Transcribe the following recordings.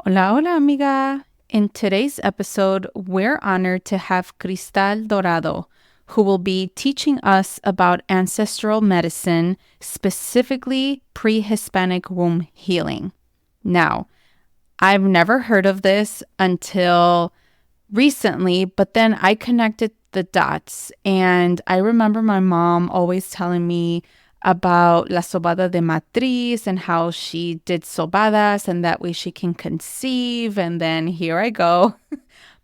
Hola, hola, amiga. In today's episode, we're honored to have Cristal Dorado, who will be teaching us about ancestral medicine, specifically pre-Hispanic womb healing. Now, I've never heard of this until recently, but then I connected the dots. And I remember my mom always telling me about la sobada de matriz and how she did sobadas and that way she can conceive. And then here I go.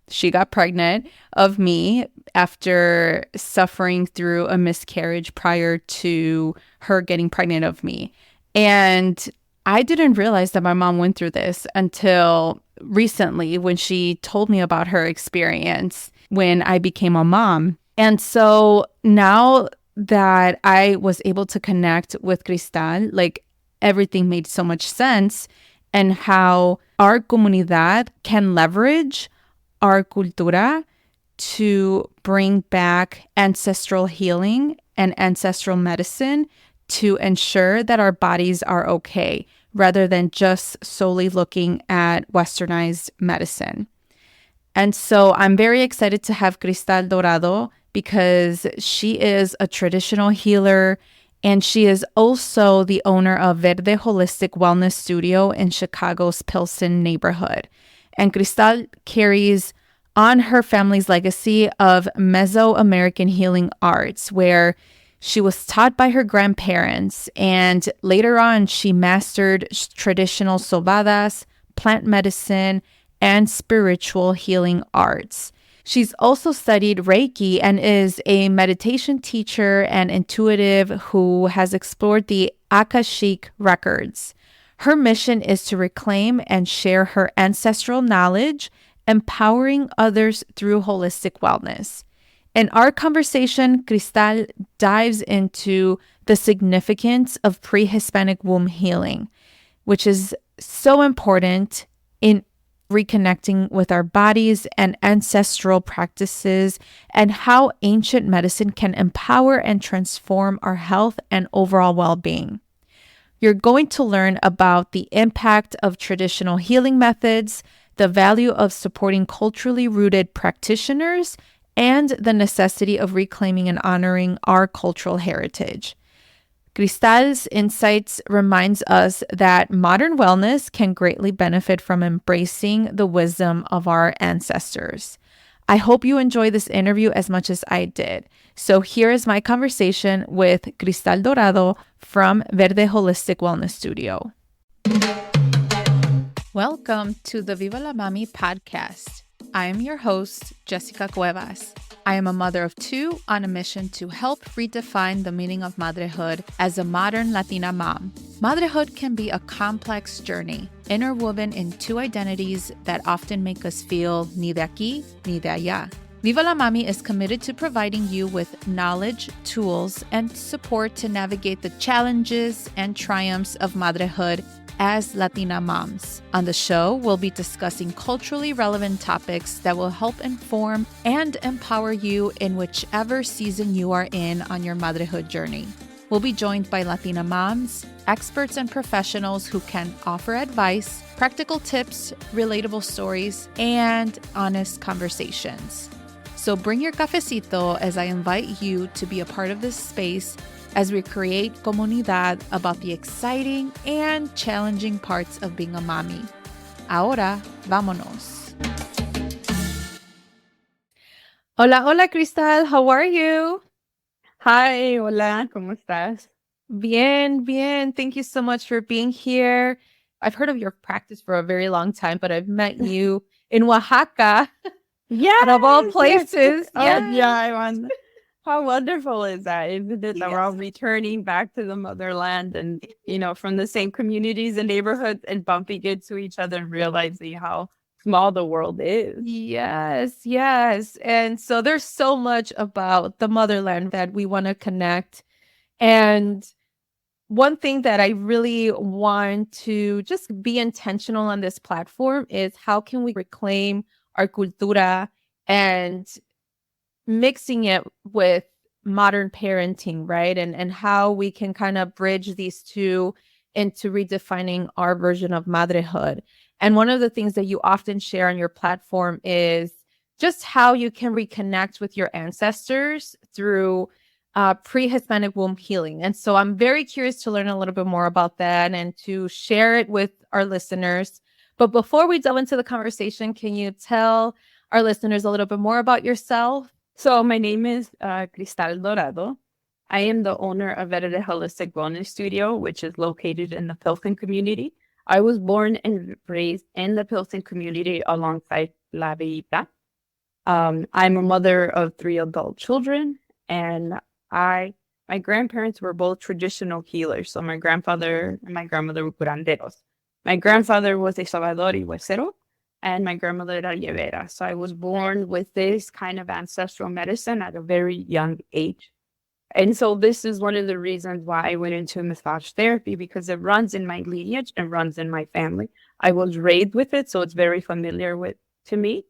She got pregnant of me after suffering through a miscarriage prior to her getting pregnant of me. And I didn't realize that my mom went through this until recently when she told me about her experience when I became a mom. And so now that I was able to connect with Cristal, like everything made so much sense and how our comunidad can leverage our cultura to bring back ancestral healing and ancestral medicine to ensure that our bodies are okay, rather than just solely looking at westernized medicine. And so I'm very excited to have Cristal Dorado because she is a traditional healer and she is also the owner of Verde Holistic Wellness Studio in Chicago's Pilsen neighborhood. And Cristal carries on her family's legacy of Mesoamerican healing arts, where she was taught by her grandparents, and later on, she mastered traditional sobadas, plant medicine, and spiritual healing arts. She's also studied Reiki and is a meditation teacher and intuitive who has explored the Akashic records. Her mission is to reclaim and share her ancestral knowledge, empowering others through holistic wellness. In our conversation, Cristal dives into the significance of pre-Hispanic womb healing, which is so important in reconnecting with our bodies and ancestral practices, and how ancient medicine can empower and transform our health and overall well-being. You're going to learn about the impact of traditional healing methods, the value of supporting culturally rooted practitioners, and the necessity of reclaiming and honoring our cultural heritage. Cristal's insights reminds us that modern wellness can greatly benefit from embracing the wisdom of our ancestors. I hope you enjoy this interview as much as I did. So here is my conversation with Cristal Dorado from Verde Holistic Wellness Studio. Welcome to the Viva la Mami podcast. I am your host, Jessica Cuevas. I am a mother of two on a mission to help redefine the meaning of motherhood as a modern Latina mom. Motherhood can be a complex journey, interwoven in two identities that often make us feel ni de aquí ni de allá. Viva la Mami is committed to providing you with knowledge, tools, and support to navigate the challenges and triumphs of motherhood as Latina moms. On the show, we'll be discussing culturally relevant topics that will help inform and empower you in whichever season you are in on your motherhood journey. We'll be joined by Latina moms, experts and professionals who can offer advice, practical tips, relatable stories, and honest conversations. So bring your cafecito as I invite you to be a part of this space as we create comunidad about the exciting and challenging parts of being a mommy. Ahora, vámonos. Hola, hola, Cristal. How are you? Hi, hola, ¿cómo estás? Bien, bien. Thank you so much for being here. I've heard of your practice for a very long time, but I've met you in Oaxaca, out of all Yes, yes. places. Oh, Yes. yeah, how wonderful is that? Isn't it that we're all Yes. returning back to the motherland and, from the same communities and neighborhoods and bumping into each other and realizing how small the world is. Yes, yes. And so there's so much about the motherland that we want to connect. And one thing that I really want to just be intentional on this platform is how can we reclaim our cultura and mixing it with modern parenting, right? And how we can kind of bridge these two into redefining our version of motherhood. And one of the things that you often share on your platform is just how you can reconnect with your ancestors through pre-Hispanic womb healing. And so I'm very curious to learn a little bit more about that and to share it with our listeners. But before we delve into the conversation, can you tell our listeners a little bit more about yourself? So my name is Cristal Dorado. I am the owner of Verde Holistic Wellness Studio, which is located in the Pilsen community. I was born and raised in the Pilsen community alongside La Villita. I'm a mother of 3 adult children, and my grandparents were both traditional healers. So my grandfather and my grandmother were curanderos. My grandfather was a Salvador y Huesero, and my grandmother era Llevera. So I was born with this kind of ancestral medicine at a very young age. And so this is one of the reasons why I went into massage therapy, because it runs in my lineage and runs in my family. I was raised with it, so it's very familiar to me.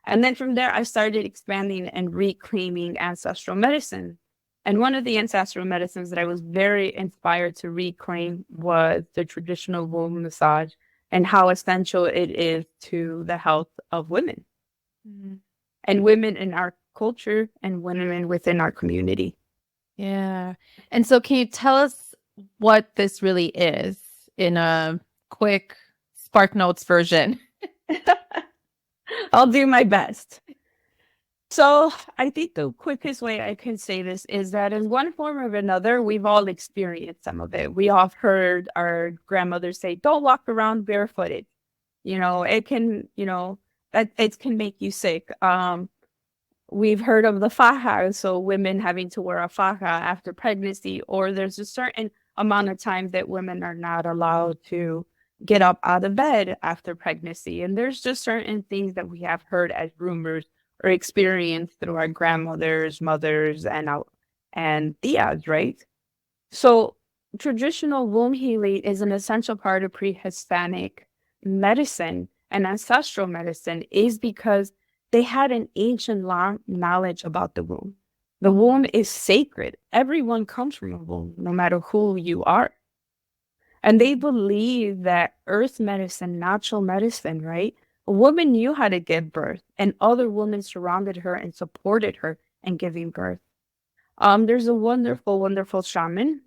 And then from there, I started expanding and reclaiming ancestral medicine. And one of the ancestral medicines that I was very inspired to reclaim was the traditional womb massage and how essential it is to the health of women and women in our culture and women within our community. Yeah. And so can you tell us what this really is in a quick Spark Notes version? I'll do my best. So I think the quickest way I can say this is that in one form or another, we've all experienced some of it. We all heard our grandmothers say, don't walk around barefooted. It can, that it can make you sick. We've heard of the faja, so women having to wear a faja after pregnancy, or there's a certain amount of time that women are not allowed to get up out of bed after pregnancy. And there's just certain things that we have heard as rumors or experienced through our grandmothers, mothers, and tias, right? So traditional womb healing is an essential part of pre-Hispanic medicine and ancestral medicine is because they had an ancient knowledge about the womb. The womb is sacred. Everyone comes from a womb, no matter who you are. And they believe that earth medicine, natural medicine, right? A woman knew how to give birth, and other women surrounded her and supported her in giving birth. There's a wonderful, wonderful shaman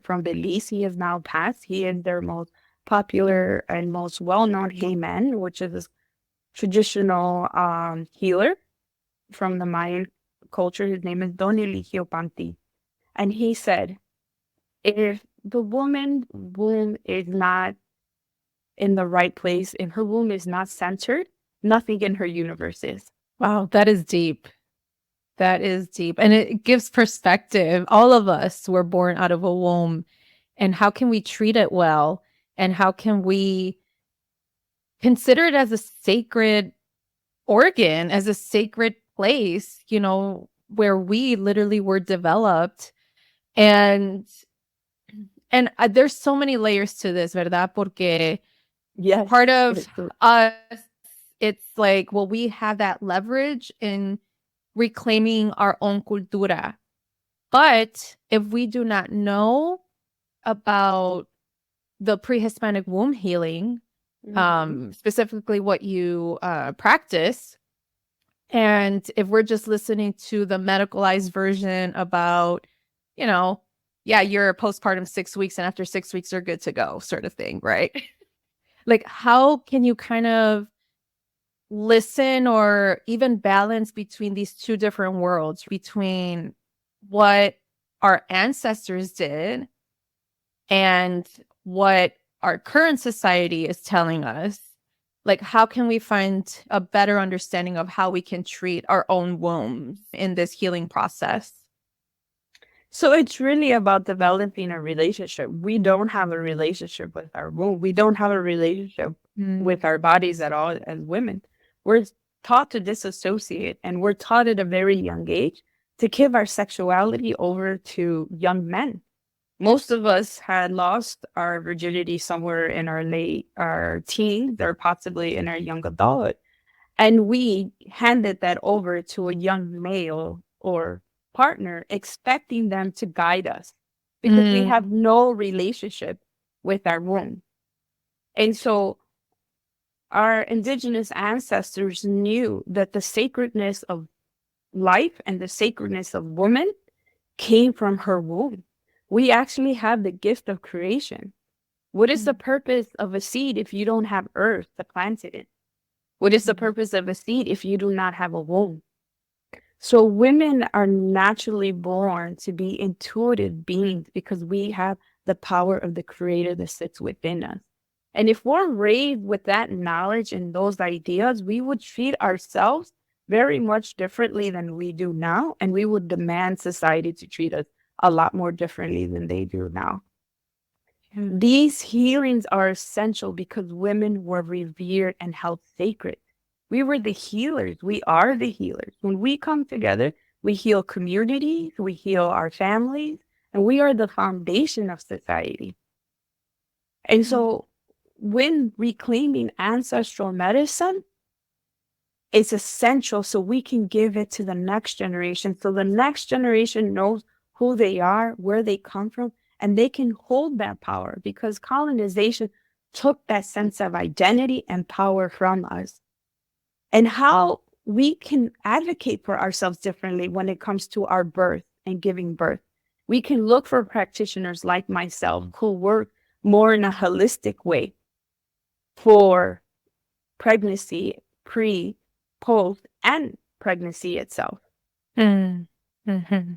from Belize. He is now passed. He is their most popular and most well-known Heyman, which is a traditional healer from the Mayan culture. His name is Don Eligio Panti. And he said, if the woman's womb is not in the right place, if her womb is not centered, nothing in her universe is. Wow, that is deep. That is deep. And it gives perspective. All of us were born out of a womb. And how can we treat it well? And how can we consider it as a sacred organ, as a sacred place, where we literally were developed. And there's so many layers to this, ¿verdad? Porque yes, part of us, it's like, well, we have that leverage in reclaiming our own cultura. But if we do not know about the pre-Hispanic womb healing, specifically what you practice, and if we're just listening to the medicalized version about, you're postpartum 6 weeks and after 6 weeks you're good to go sort of thing, right? Like, how can you kind of listen or even balance between these two different worlds, between what our ancestors did and what our current society is telling us? Like, how can we find a better understanding of how we can treat our own wombs in this healing process? So it's really about developing a relationship. We don't have a relationship with our womb. We don't have a relationship with our bodies at all as women. We're taught to disassociate, and we're taught at a very young age to give our sexuality over to young men. Most of us had lost our virginity somewhere in our teens or possibly in our young adulthood. And we handed that over to a young male or partner, expecting them to guide us because we have no relationship with our womb. And so our indigenous ancestors knew that the sacredness of life and the sacredness of woman came from her womb. We actually have the gift of creation. What is the purpose of a seed if you don't have earth to plant it in? What is the purpose of a seed if you do not have a womb? So women are naturally born to be intuitive beings because we have the power of the creator that sits within us. And if we're raised with that knowledge and those ideas, we would treat ourselves very much differently than we do now. And we would demand society to treat us a lot more differently than they do now. These healings are essential because women were revered and held sacred. We were the healers. We are the healers. When we come together, we heal communities, we heal our families, and we are the foundation of society. And so when reclaiming ancestral medicine, it's essential so we can give it to the next generation. So the next generation knows who they are, where they come from, and they can hold that power because colonization took that sense of identity and power from us. And how we can advocate for ourselves differently when it comes to our birth and giving birth. We can look for practitioners like myself who work more in a holistic way for pregnancy, pre, post, and pregnancy itself. Mm-hmm.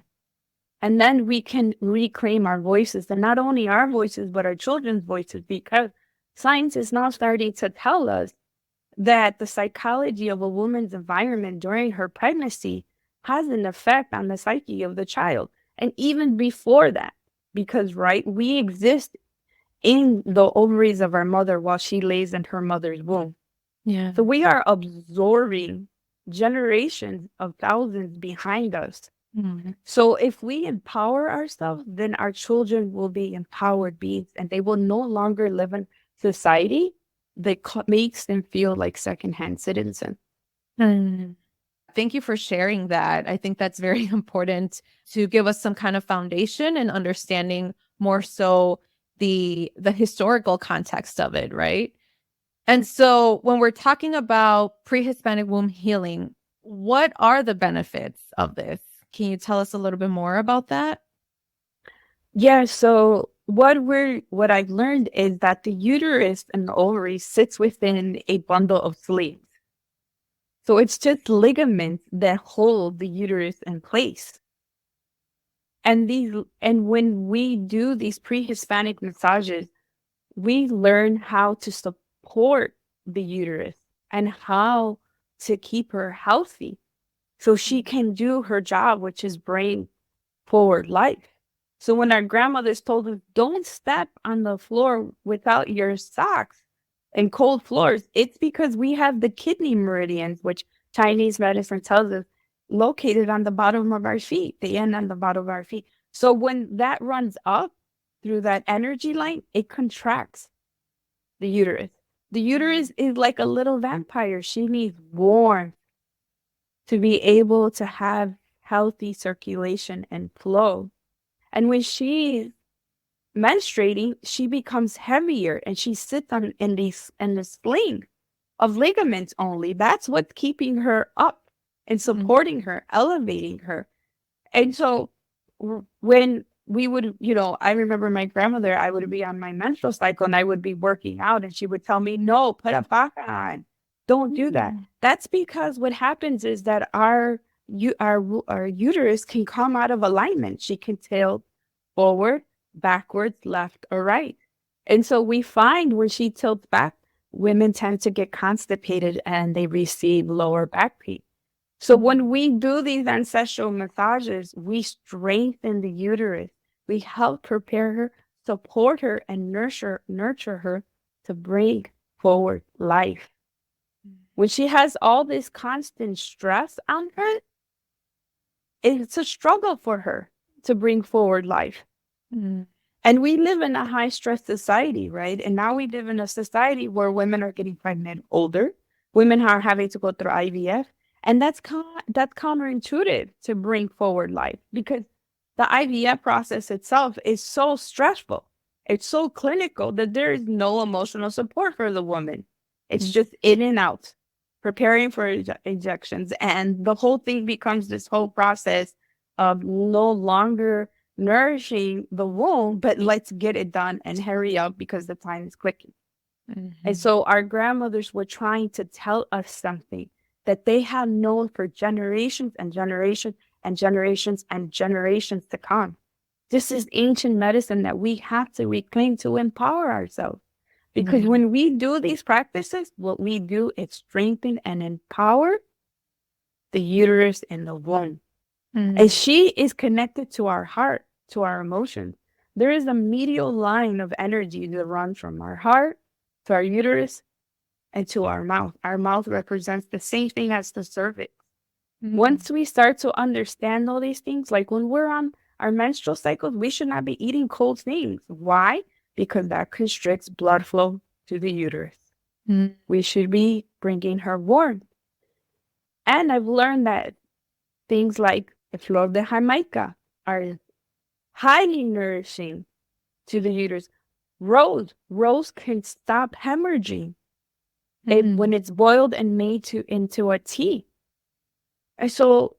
And then we can reclaim our voices, and not only our voices, but our children's voices, because science is now starting to tell us that the psychology of a woman's environment during her pregnancy has an effect on the psyche of the child. And even before that, because, right, we exist in the ovaries of our mother while she lays in her mother's womb. Yeah. So we are absorbing generations of thousands behind us. Mm-hmm. So if we empower ourselves, then our children will be empowered beings and they will no longer live in society that makes them feel like secondhand citizens. Mm-hmm. Thank you for sharing that. I think that's very important to give us some kind of foundation and understanding more so the historical context of it, right? And so when we're talking about pre-Hispanic womb healing, what are the benefits of this? Can you tell us a little bit more about that? Yeah, so what I've learned is that the uterus and the ovary sits within a bundle of sleeves. So it's just ligaments that hold the uterus in place. And when we do these pre-Hispanic massages, we learn how to support the uterus and how to keep her healthy so she can do her job, which is bring forward life. So when our grandmothers told us, don't step on the floor without your socks and cold floors, it's because we have the kidney meridians, which Chinese medicine tells us, located on the bottom of our feet, the end on the bottom of our feet. So when that runs up through that energy line, it contracts the uterus. The uterus is like a little vampire. She needs warmth to be able to have healthy circulation and flow. And when she's menstruating, she becomes heavier and she sits in the sling of ligaments only. That's what's keeping her up and supporting her, elevating her. And so when we would, I remember my grandmother, I would be on my menstrual cycle and I would be working out and she would tell me, no, put a paca on. Don't do that. That's because what happens is that our uterus can come out of alignment. She can tilt forward, backwards, left, or right. And so we find when she tilts back, women tend to get constipated and they receive lower back pain. So when we do these ancestral massages, we strengthen the uterus. We help prepare her, support her, and nurture her to bring forward life. When she has all this constant stress on her, it's a struggle for her to bring forward life. And we live in a high stress society, right? And now we live in a society where women are getting pregnant older. Women are having to go through IVF. And that's counterintuitive to bring forward life because the IVF process itself is so stressful. It's so clinical that there is no emotional support for the woman. It's just in and out, preparing for injections. And the whole thing becomes this whole process of no longer nourishing the womb, but let's get it done and hurry up because the time is clicking. And so our grandmothers were trying to tell us something that they have known for generations and generations and generations and generations to come. This is ancient medicine that we have to reclaim to empower ourselves. Because when we do these practices, what we do is strengthen and empower the uterus and the womb. And she is connected to our heart, to our emotions. There is a medial line of energy that runs from our heart to our uterus and to our mouth. Our mouth represents the same thing as the cervix. Once we start to understand all these things, like when we're on our menstrual cycles, we should not be eating cold things. Why? Because that constricts blood flow to the uterus. We should be bringing her warmth. And I've learned that things like the flor de Jamaica are highly nourishing to the uterus. Rose can stop hemorrhaging when it's boiled and made into a tea. And so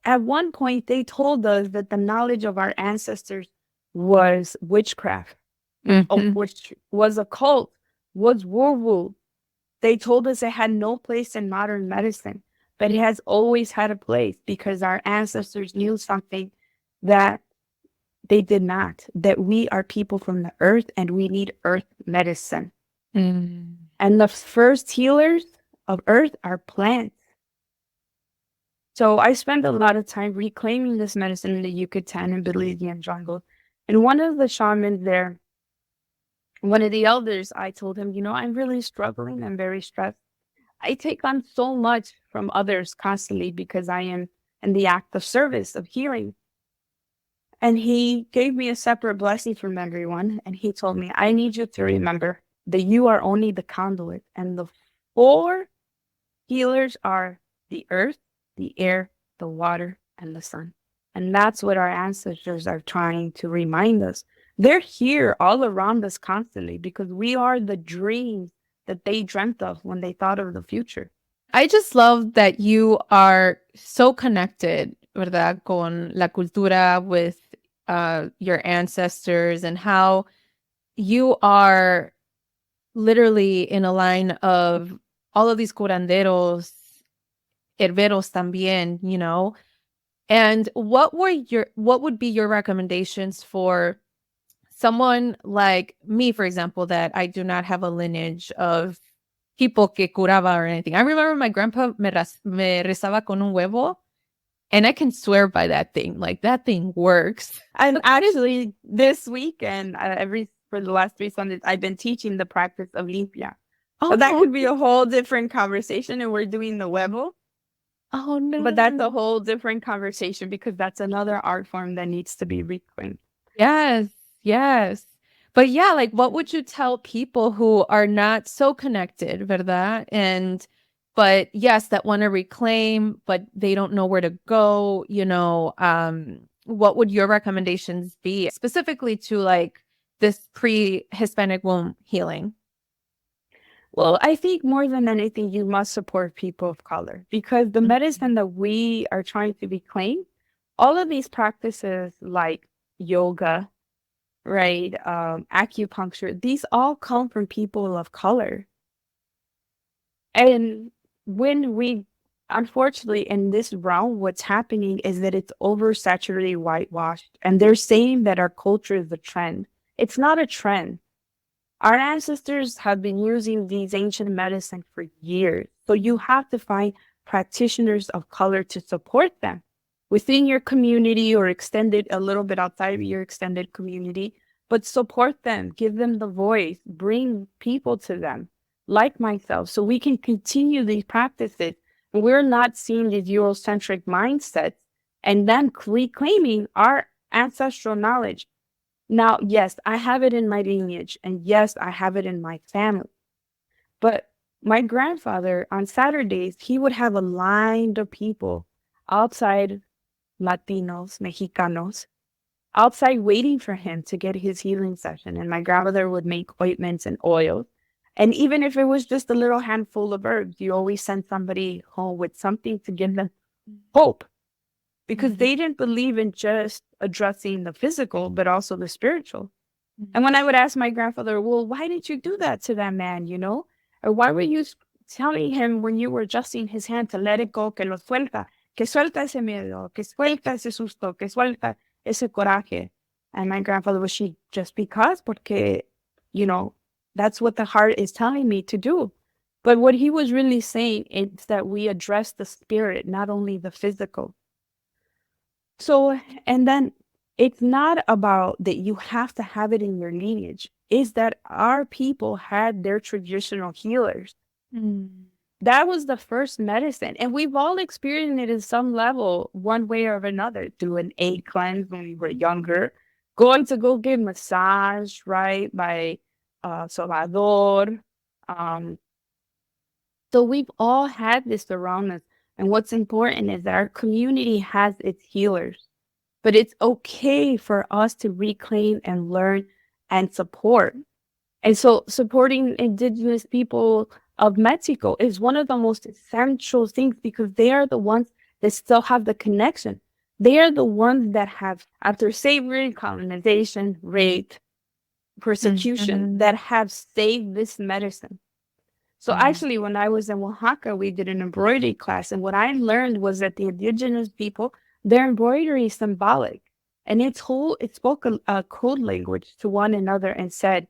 at one point, they told us that the knowledge of our ancestors was witchcraft, which was occult, was woo-woo. They told us it had no place in modern medicine, but it has always had a place because our ancestors knew something that they did not, that we are people from the earth and we need earth medicine. And the first healers of earth are plants. So I spent a lot of time reclaiming this medicine in the Yucatan and Belizean jungle. And one of the shamans there, one of the elders, I told him, I'm really struggling. I'm very stressed. I take on so much from others constantly because I am in the act of service, of healing. And he gave me a separate blessing from everyone. And he told me, I need you to remember that you are only the conduit. And the 4 healers are the earth, the air, the water, and the sun. And that's what our ancestors are trying to remind us. They're here all around us constantly because we are the dreams that they dreamt of when they thought of the future. I just love that you are so connected, ¿verdad? Con la cultura, with your ancestors, and how you are literally in a line of all of these curanderos, herberos también, And what would be your recommendations for someone like me, for example, that I do not have a lineage of people que curaba or anything? I remember my grandpa me rezaba con un huevo, and I can swear by that thing. Like, that thing works. And actually, this weekend, for the last 3 Sundays, I've been teaching the practice of limpia. So that could be a whole different conversation, and we're doing the huevo. Oh, no. But that's a whole different conversation because that's another art form that needs to be reclaimed. Yes. But yeah, like, what would you tell people who are not so connected, ¿verdad? But yes, that want to reclaim, but they don't know where to go, what would your recommendations be specifically to like this pre-Hispanic womb healing? Well, I think more than anything, you must support people of color because the medicine that we are trying to reclaim, all of these practices like yoga, right, acupuncture, these all come from people of color. And unfortunately, in this realm, what's happening is that it's oversaturated, whitewashed, and they're saying that our culture is a trend. It's not a trend. Our ancestors have been using these ancient medicine for years. So you have to find practitioners of color to support them within your community or extended a little bit outside of your extended community, but support them, give them the voice, bring people to them like myself so we can continue these practices. And we're not seeing these Eurocentric mindsets and then reclaiming our ancestral knowledge. Now, yes, I have it in my lineage, and yes, I have it in my family. But my grandfather, on Saturdays, he would have a line of people outside, Latinos, Mexicanos, outside waiting for him to get his healing session. And my grandmother would make ointments and oils. And even if it was just a little handful of herbs, you always send somebody home with something to give them hope, because they didn't believe in just addressing the physical, but also the spiritual. And when I would ask my grandfather, well, why did you do that to that man, you know? Or why were you telling him when you were adjusting his hand to let it go, que suelta ese miedo, que suelta ese susto, que suelta ese coraje? And my grandfather was, she, just porque, you know, that's what the heart is telling me to do. But what he was really saying is that we address the spirit, not only the physical. So, and then it's not about that you have to have it in your lineage, is that our people had their traditional healers. That was the first medicine. And we've all experienced it in some level, one way or another, through an egg cleanse when we were younger, going to go get massage, right, by Salvador. So we've all had this around us. And what's important is that our community has its healers. But it's okay for us to reclaim and learn and support. And so supporting indigenous people of Mexico is one of the most essential things, because they are the ones that still have the connection. They are the ones that have, after slavery, colonization, rape, persecution, that have saved this medicine. So actually, when I was in Oaxaca, we did an embroidery class. And what I learned was that the indigenous people, their embroidery is symbolic. And it spoke a code language to one another and said,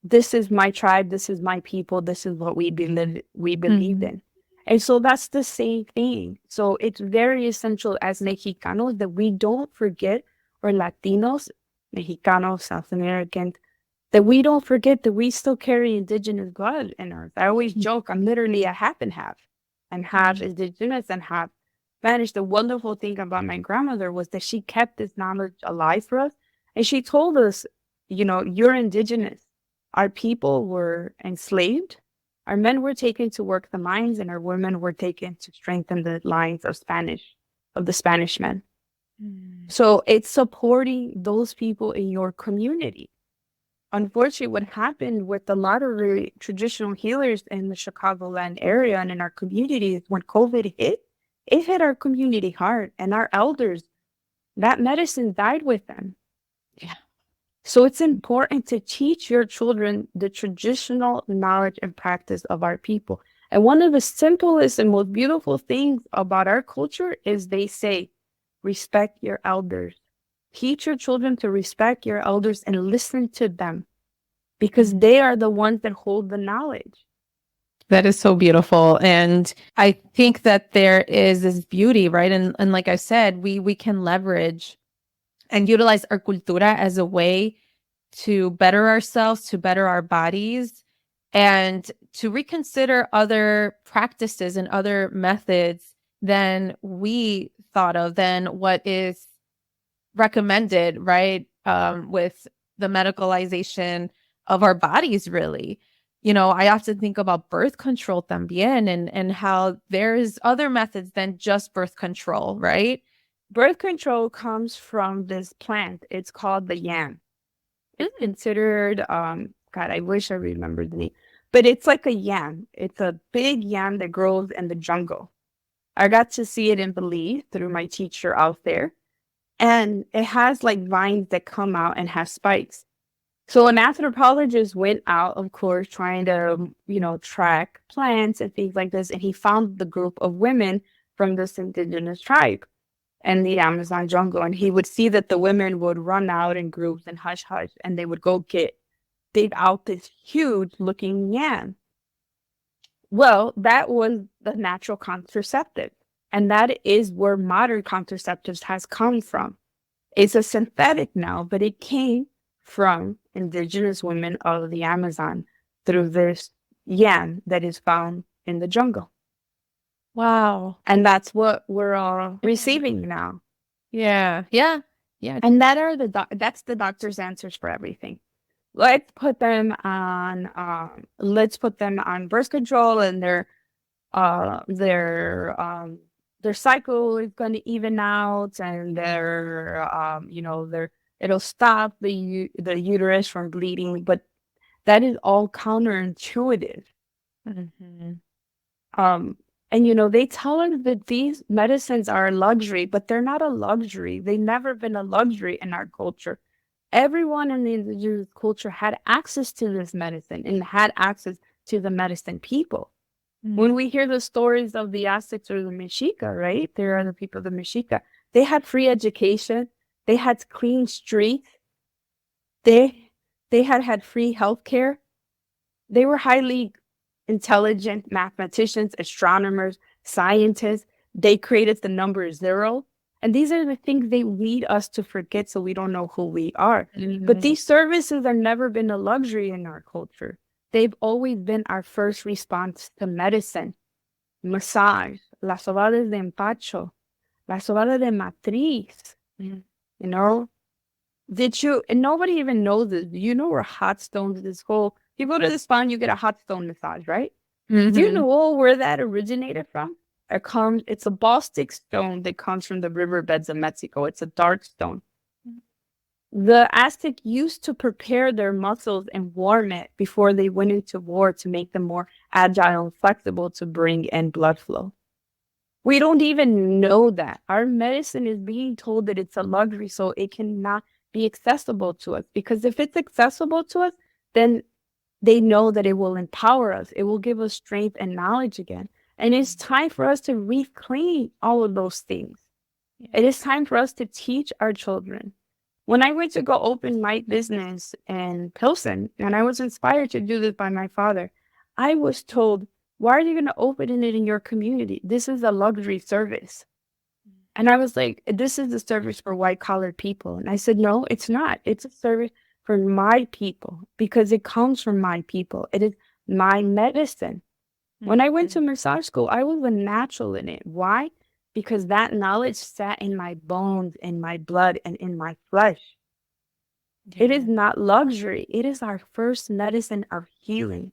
this is my tribe, this is my people, this is what we believed in. And so that's the same thing. So it's very essential as Mexicanos that we don't forget, or Latinos, Mexicanos, South Americans, that we don't forget that we still carry indigenous blood in us. I always joke, I'm literally a half and half, and half indigenous and half Spanish. The wonderful thing about my grandmother was that she kept this knowledge alive for us. And she told us, you know, you're indigenous. Our people were enslaved. Our men were taken to work the mines, and our women were taken to strengthen the lines of the Spanish men. So it's supporting those people in your community. Unfortunately, what happened with a lot of the traditional healers in the Chicagoland area and in our communities, when COVID hit, it hit our community hard, and our elders, that medicine died with them. Yeah. So it's important to teach your children the traditional knowledge and practice of our people. And one of the simplest and most beautiful things about our culture is they say, respect your elders. Teach your children to respect your elders and listen to them, because they are the ones that hold the knowledge. That is so beautiful. And I think that there is this beauty, right? And like I said, we can leverage and utilize our cultura as a way to better ourselves, to better our bodies, and to reconsider other practices and other methods than we thought of, than what is recommended, right? With the medicalization of our bodies, really. You know, I often think about birth control también, and how there's other methods than just birth control, right? Birth control comes from this plant. It's called the yam. It's considered, God, I wish I remembered the name, but it's like a yam. It's a big yam that grows in the jungle. I got to see it in Belize through my teacher out there. And it has like vines that come out and have spikes. So an anthropologist went out, of course, trying to, you know, track plants and things like this. And he found the group of women from this indigenous tribe in the Amazon jungle. And he would see that the women would run out in groups and hush hush, and they would go dig out this huge looking yam. Well, that was the natural contraceptive. And that is where modern contraceptives has come from. It's a synthetic now, but it came from indigenous women of the Amazon through this yam that is found in the jungle. Wow. And that's what we're all receiving now. Yeah. Yeah. Yeah. And that's the doctor's answers for everything. Let's put them on birth control, and their cycle is going to even out, and it'll stop the uterus from bleeding. But that is all counterintuitive. Mm-hmm. And they tell us that these medicines are a luxury, but they're not a luxury. They've never been a luxury in our culture. Everyone in the indigenous culture had access to this medicine and had access to the medicine people. When we hear the stories of the Aztecs or the Mexica, right? There are the people of the Mexica. They had free education. They had clean streets. They had free healthcare. They were highly intelligent mathematicians, astronomers, scientists. They created the number zero. And these are the things they lead us to forget so we don't know who we are. But these services have never been a luxury in our culture. They've always been our first response to medicine. Massage, las sobadas de empacho, la sobada de matriz, you know? And nobody even knows this. Do you know where hot stones, you go to the spa and you get a hot stone massage, right? Mm-hmm. Do you know where that originated from? It's a balstic stone that comes from the riverbeds of Mexico. It's a dark stone. The Aztec used to prepare their muscles and warm it before they went into war to make them more agile and flexible to bring in blood flow. We don't even know that. Our medicine is being told that it's a luxury, so it cannot be accessible to us. Because if it's accessible to us, then they know that it will empower us. It will give us strength and knowledge again. And it's time for us to reclaim all of those things. It is time for us to teach our children. When I went to go open my business in Pilsen, and I was inspired to do this by my father, I was told, why are you going to open it in your community? This is a luxury service. And I was like, this is a service for white-collar people. And I said, no, it's not. It's a service for my people because it comes from my people. It is my medicine. When I went to massage school, I was a natural in it. Why? Because that knowledge sat in my bones, in my blood, and in my flesh. It is not luxury. It is our first medicine of healing.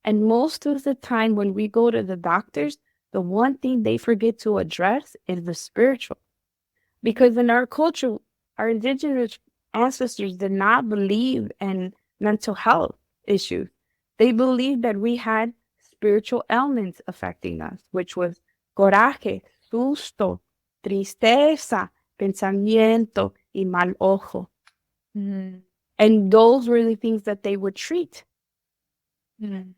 And most of the time when we go to the doctors, the one thing they forget to address is the spiritual. Because in our culture, our indigenous ancestors did not believe in mental health issues. They believed that we had spiritual ailments affecting us, which was coraje, susto, tristeza, pensamiento, y mal ojo. And those were the things that they would treat.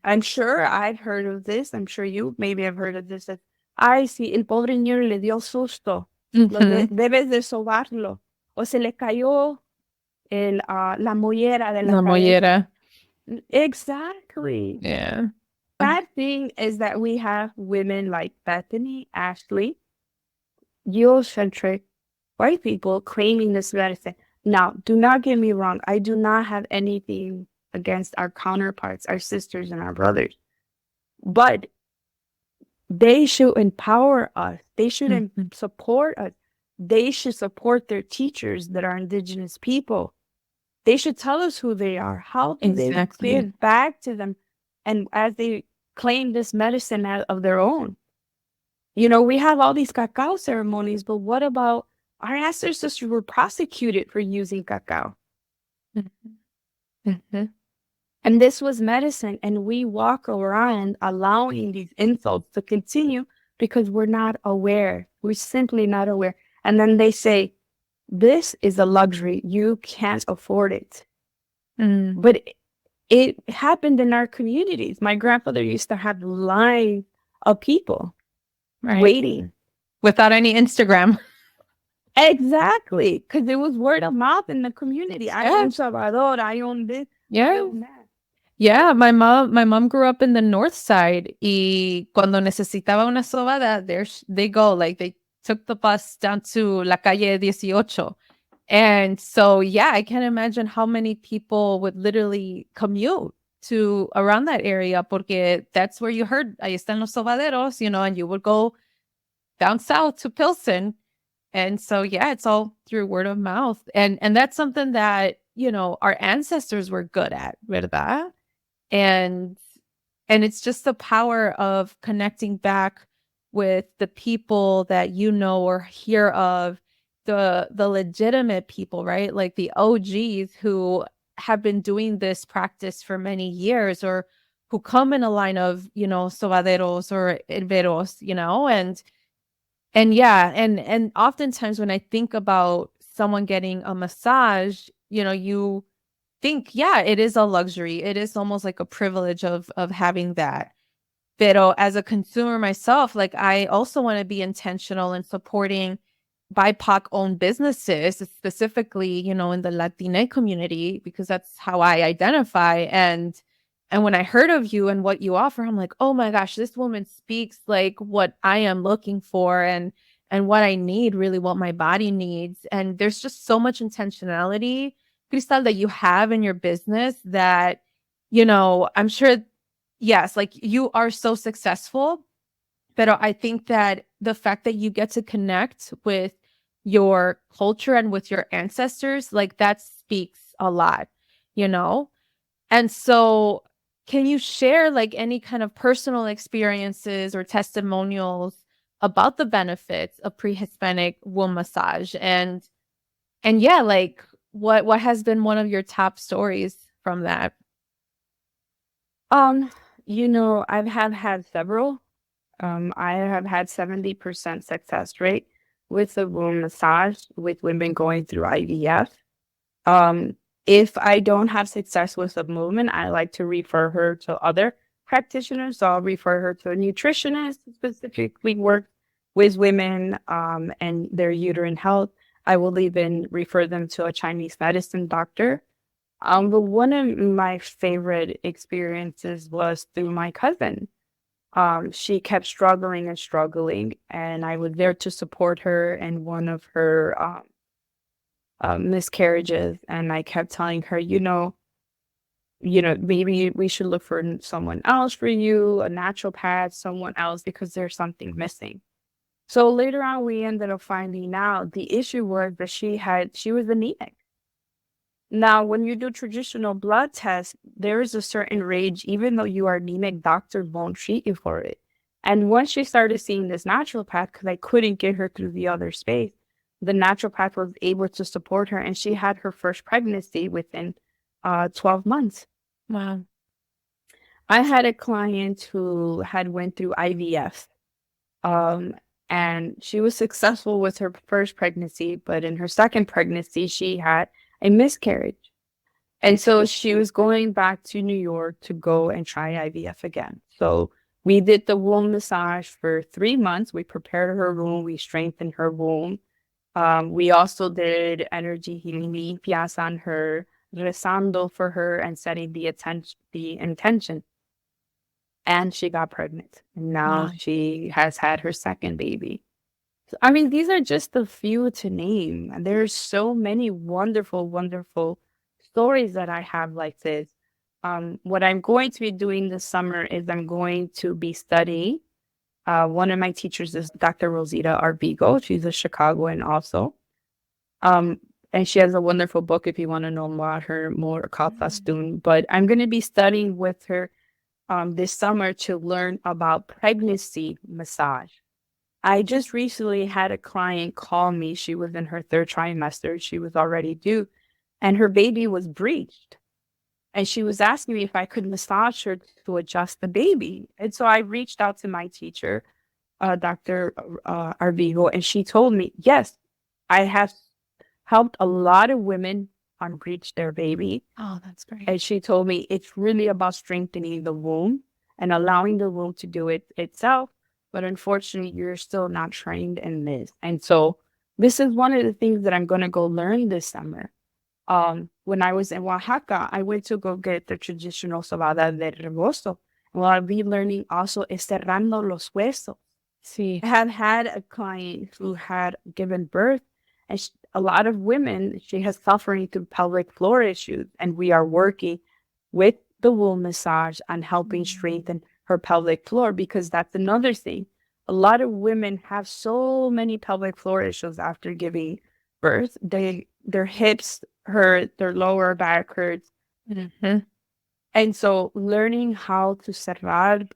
I'm sure I've heard of this. I'm sure you maybe have heard of this. That, ay, si el pobre niño le dio susto, debes de sobarlo. O se le cayó la mollera de la mollera. Exactly. Yeah. Bad thing is that we have women like Bethany, Ashley, Eurocentric white people claiming this medicine. Now, do not get me wrong. I do not have anything against our counterparts, our sisters and our brothers. But they should empower us. They should support us. They should support their teachers that are indigenous people. They should tell us who they are. How can they give back to them? And as they claim this medicine of their own. We have all these cacao ceremonies, but what about our ancestors who were prosecuted for using cacao? And this was medicine, and we walk around allowing these insults to continue because we're not aware. We're simply not aware. And then they say, this is a luxury. You can't afford it. But it happened in our communities. My grandfather used to have lines of people waiting. Without any Instagram. Exactly. Because it was word of mouth in the community. I own Salvador. I own this. Yeah, my mom grew up in the north side, y cuando necesitaba una sobada, they go, like they took the bus down to La Calle 18. And so, yeah, I can't imagine how many people would literally commute to around that area, porque that's where you heard, ahí están los sobaderos, and you would go down south to Pilsen. And so, yeah, it's all through word of mouth. And that's something that, our ancestors were good at, ¿verdad? And it's just the power of connecting back with the people that or hear of, the legitimate people, right? Like the OGs who have been doing this practice for many years, or who come in a line of, sobaderos or herberos, and yeah, and oftentimes when I think about someone getting a massage, you think, yeah, it is a luxury. It is almost like a privilege of having that. Pero as a consumer myself, like I also want to be intentional in supporting BIPOC owned businesses, specifically, in the Latina community, because that's how I identify. And when I heard of you and what you offer, I'm like, oh my gosh, this woman speaks like what I am looking for and what I need, really what my body needs. And there's just so much intentionality, Cristal, that you have in your business that, I'm sure, yes, like you are so successful. But I think that the fact that you get to connect with your culture and with your ancestors, like that speaks a lot, you know? And so can you share like any kind of personal experiences or testimonials about the benefits of pre-Hispanic womb massage? And yeah, like what has been one of your top stories from that? Um, I've had several. I have had 70% success rate with the womb massage with women going through IVF. Um, if I don't have success with the movement, I like to refer her to other practitioners. So I'll refer her to a nutritionist who specifically work with women and their uterine health. I will even refer them to a Chinese medicine doctor. But one of my favorite experiences was through my cousin. She kept struggling and struggling, and I was there to support her in one of her miscarriages. And I kept telling her, maybe we should look for someone else for you, a naturopath, someone else, because there's something missing. So later on, we ended up finding out the issue was that she was anemic. Now, when you do traditional blood tests, there is a certain range, even though you are anemic, doctor won't treat you for it. And once she started seeing this naturopath, because I couldn't get her through the other space, the naturopath was able to support her, and she had her first pregnancy within 12 months. Wow. I had a client who had went through IVF, and she was successful with her first pregnancy, but in her second pregnancy, she had a miscarriage. And so she was going back to New York to go and try IVF again. So we did the womb massage for 3 months. We prepared her womb. We strengthened her womb. We also did energy healing limpias on her, rezando for her and setting the intention. And she got pregnant. And now Wow. she has had her second baby. So, I mean, these are just a few to name. And there's so many wonderful, wonderful stories that I have like this. What I'm going to be doing this summer is I'm going to be studying. One of my teachers is Dr. Rosita Arbigo. She's a Chicagoan also. And she has a wonderful book if you want to know about her more called Fastun. But I'm going to be studying with her this summer to learn about pregnancy massage. I just recently had a client call me. She was in her third trimester. She was already due, and her baby was breached. And she was asking me if I could massage her to adjust the baby. And so I reached out to my teacher, Dr. Arvigo, and she told me, yes, I have helped a lot of women unbreach their baby. Oh, that's great. And she told me it's really about strengthening the womb and allowing the womb to do it itself. But unfortunately, you're still not trained in this. And so this is one of the things that I'm going to go learn this summer. When I was in Oaxaca, I went to go get the traditional sobada de rebozo. What I'll be learning also is cerrando los huesos. See. I have had a client who had given birth, and a lot of women, she has suffering through pelvic floor issues, and we are working with the womb massage on helping strengthen her pelvic floor, because that's another thing. A lot of women have so many pelvic floor issues after giving birth. Their hips hurt, their lower back hurts. Mm-hmm. And so learning how to cerrar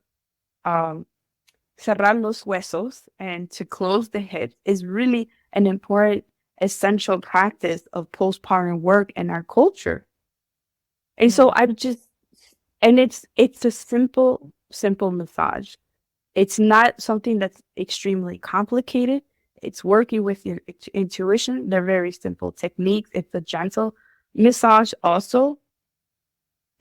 los huesos and to close the hips is really an important essential practice of postpartum work in our culture. And so I'm just, and it's a simple massage. It's not something that's extremely complicated. It's working with your intuition. They're very simple techniques. It's a gentle massage also.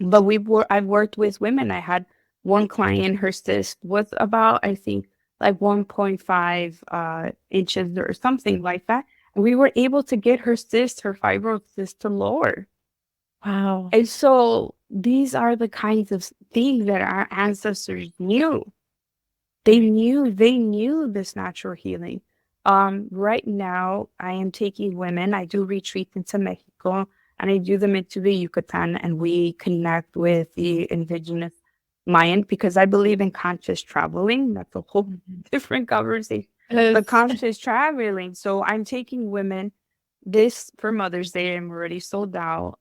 But I've worked with women. I had one client, her cyst was about, I think, like 1.5 inches or something like that. And we were able to get her cyst, her fibroid cyst to lower. Wow. And so these are the kinds of things that our ancestors knew. They knew this natural healing. Right now I am taking women, I do retreats into Mexico and I do them into the Yucatan and we connect with the indigenous Mayan because I believe in conscious traveling. That's a whole different conversation. But conscious traveling. So I'm taking women this for Mother's Day. I'm already sold out.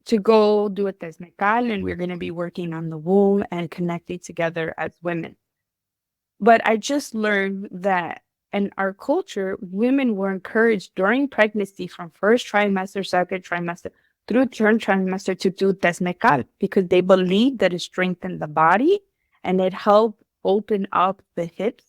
To go do a tesmecal and we're going to be working on the womb and connecting together as women. But I just learned that in our culture, women were encouraged during pregnancy from first trimester, second trimester, through third trimester to do tesmecal because they believed that it strengthened the body and it helped open up the hips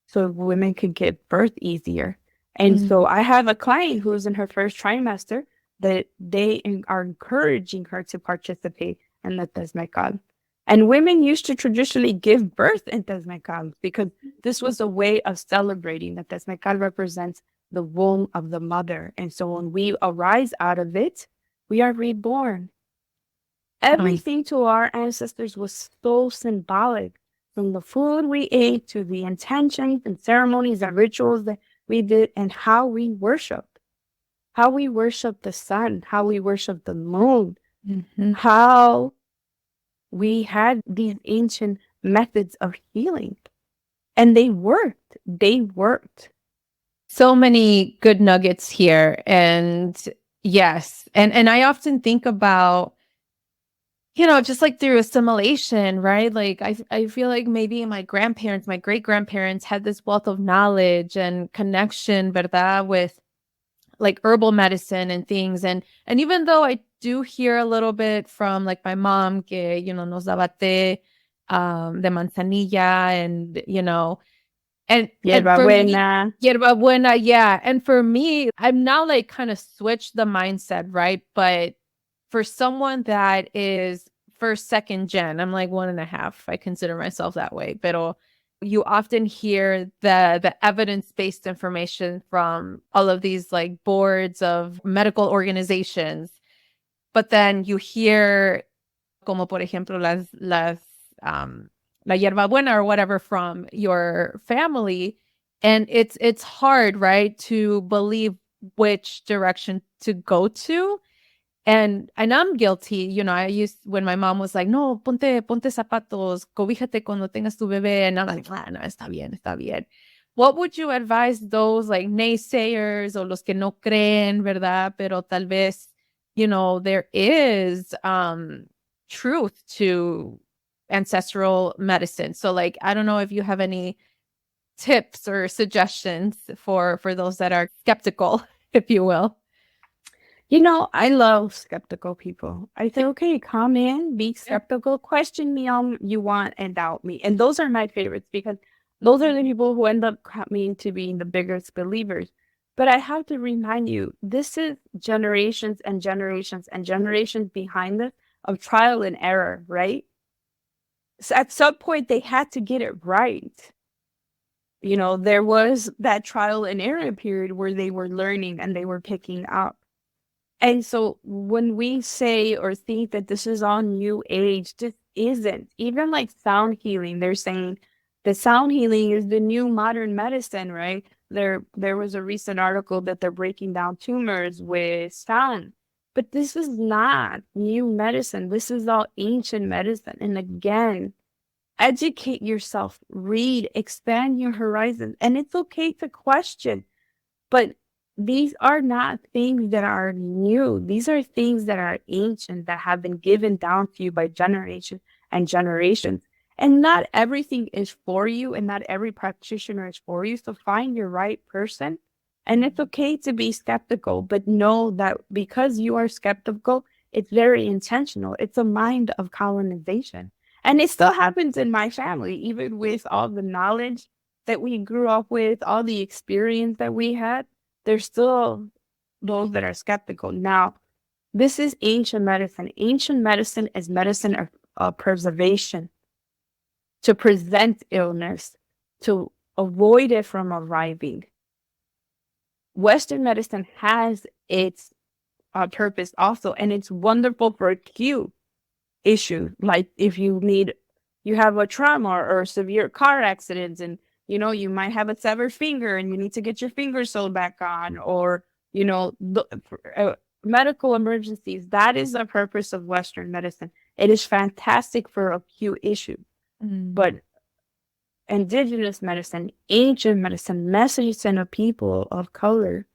so women could give birth easier. And so I have a client who's in her first trimester that they are encouraging her to participate in the tesmecal. And women used to traditionally give birth in tesmecal because this was a way of celebrating that tesmecal represents the womb of the mother. And so when we arise out of it, we are reborn. Everything to our ancestors was so symbolic, from the food we ate to the intentions and ceremonies and rituals that we did and how we worshiped the sun, how we worshiped the moon, how we had these ancient methods of healing. And they worked. They worked. So many good nuggets here. And yes. And I often think about, just like through assimilation, right? Like I feel like maybe my great grandparents had this wealth of knowledge and connection, ¿verdad? With like herbal medicine and things. And even though I do hear a little bit from like my mom, que, nos daba té, de manzanilla and, and Hierba for me, buena. hierba buena, yeah. And for me, I'm now like kind of switched the mindset, right? But for someone that is first, second gen, I'm like 1.5. I consider myself that way. Pero you often hear the evidence-based information from all of these like boards of medical organizations. But then you hear, como por ejemplo, la hierba buena or whatever from your family. And it's hard, right, to believe which direction to go to. And I'm guilty, I used when my mom was like, no, ponte zapatos, cobíjate cuando tengas tu bebé. And I'm like, no, está bien. What would you advise those like naysayers o los que no creen, verdad? Pero tal vez, there is truth to ancestral medicine. So like, I don't know if you have any tips or suggestions for those that are skeptical, if you will. I love skeptical people. I say, okay, come in, be skeptical, question me all you want, and doubt me. And those are my favorites because those are the people who end up coming to being the biggest believers. But I have to remind you, this is generations and generations and generations behind this of trial and error, right? So at some point, they had to get it right. There was that trial and error period where they were learning and they were picking up. And so when we say or think that this is all new age, this isn't. Even like sound healing, they're saying the sound healing is the new modern medicine, right? There was a recent article that they're breaking down tumors with sound. But this is not new medicine. This is all ancient medicine. And again, educate yourself, read, expand your horizons. And it's okay to question, but these are not things that are new. These are things that are ancient, that have been given down to you by generations and generations. And not everything is for you, and not every practitioner is for you. So find your right person. And it's okay to be skeptical, but know that because you are skeptical, It's very intentional. It's a mind of colonization. And it still happens in my family, even with all the knowledge that we grew up with, all the experience that we had, there's still those that are skeptical. Now, this is ancient medicine. Ancient medicine is medicine of preservation, to prevent illness, to avoid it from arriving. Western medicine has its purpose also, and it's wonderful for acute issues, like if you have a trauma or a severe car accident, and you might have a severed finger and you need to get your finger sewed back on, or medical emergencies. That is the purpose of Western medicine. It is fantastic for acute issues. But indigenous medicine, ancient medicine, medicine of people of color,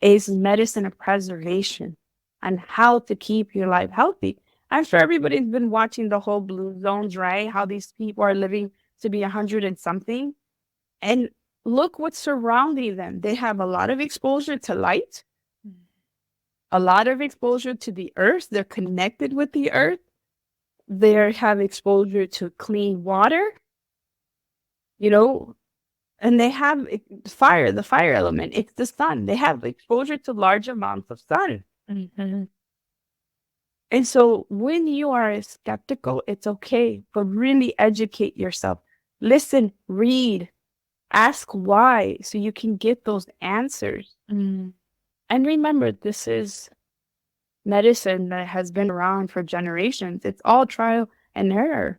is medicine of preservation and how to keep your life healthy. I'm sure everybody's been watching the whole blue zones, right? How these people are living to be 100 and something. And look what's surrounding them. They have a lot of exposure to light, a lot of exposure to the earth. They're connected with the earth. They have exposure to clean water, and they have the fire element. It's the sun. They have exposure to large amounts of sun. Mm-hmm. And so when you are skeptical, it's okay, but really educate yourself. Listen, read, ask why, so you can get those answers. And remember, this is medicine that has been around for generations. It's all trial and error.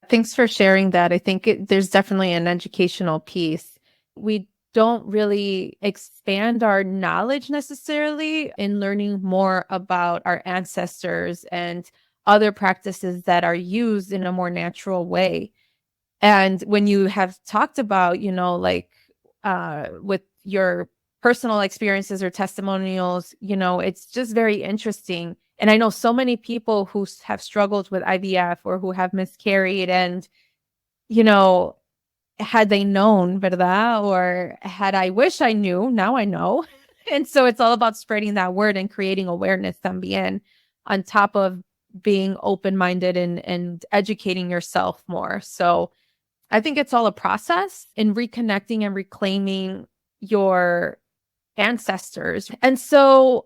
Thanks for sharing that. I think there's definitely an educational piece. We don't really expand our knowledge necessarily in learning more about our ancestors and other practices that are used in a more natural way. And when you have talked about, with your personal experiences or testimonials, it's just very interesting. And I know so many people who have struggled with IVF or who have miscarried, and, had they known, ¿verdad? Or had I wish I knew, now I know. And so it's all about spreading that word and creating awareness también, on top of being open-minded and educating yourself more. So I think it's all a process in reconnecting and reclaiming your ancestors. And so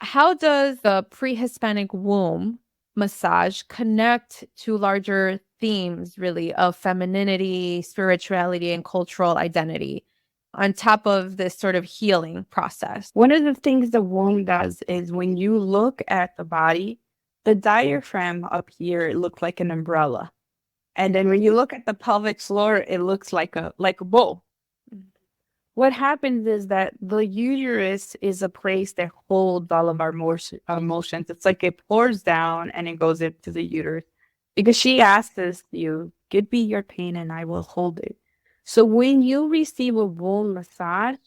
how does the pre-Hispanic womb massage connect to larger themes, really, of femininity, spirituality, and cultural identity, on top of this sort of healing process? One of the things the womb does is, when you look at the body, the diaphragm up here, it looks like an umbrella. And then when you look at the pelvic floor, it looks like a bowl. What happens is that the uterus is a place that holds all of our emotions. It's like it pours down and it goes into the uterus, because she asks us, give me your pain and I will hold it. So when you receive a womb massage,